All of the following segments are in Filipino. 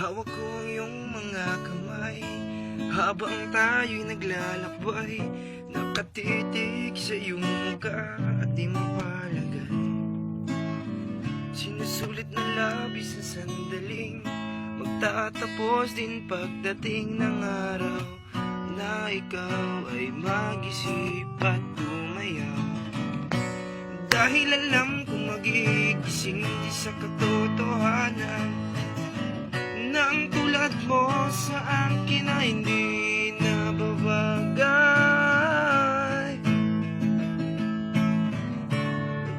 Hawak ko ang iyong mga kamay habang tayo'y naglalakbay, nakatitig sa iyong mukha at di mapalagay. Sinusulit na labis na sandaling magtatapos din pagdating ng araw na ikaw ay mag-isip at tumayaw. Dahil alam kong magigising di sa katotohanan na ang tulad mo sa akin ay hindi nababagay.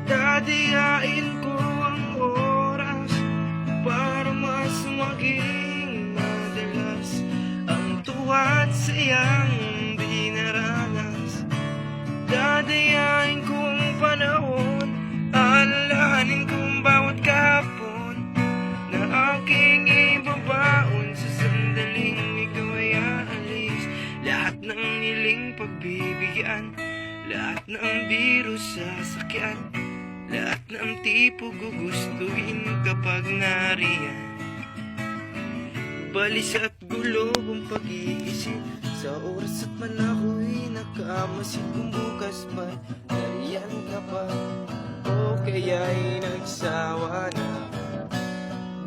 Dadayain ko ang oras para mas maging madalas ang tuwa at sayang di naranas. Dadayain ko ang panahon, alalahanin ko ang bawat kahapon na aking ibabaon sa sandaling ikaw ay aalis. Lahat ng hiling pagbibigyan, lahat ng biro sasakyan, lahat ng tipo gugustuhin kapag nariyan. Balis at gulo ang pag-iisip sa oras at panako'y nakamasid. Kung bukas pa nariyan ka pa o kaya'y nagsawa na,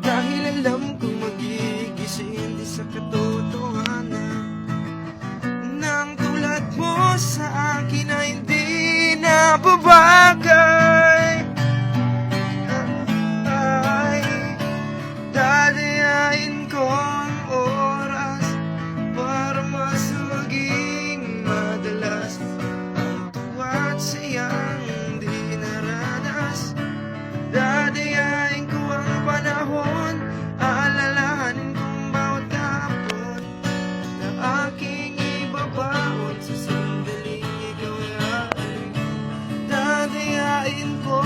dahil alam kong magigising di sa katotohanan na ang tulad mo sa akin ay hindi nababagay. Ay, dadayain ko ang oras para mas maging madalas ang tuwa at sayang di naranas. Dadayain ko ang panahon, alalahanin kong bawat hapon na aking ibabaon sa sandaling ikaw ay aalis. Dadayain ko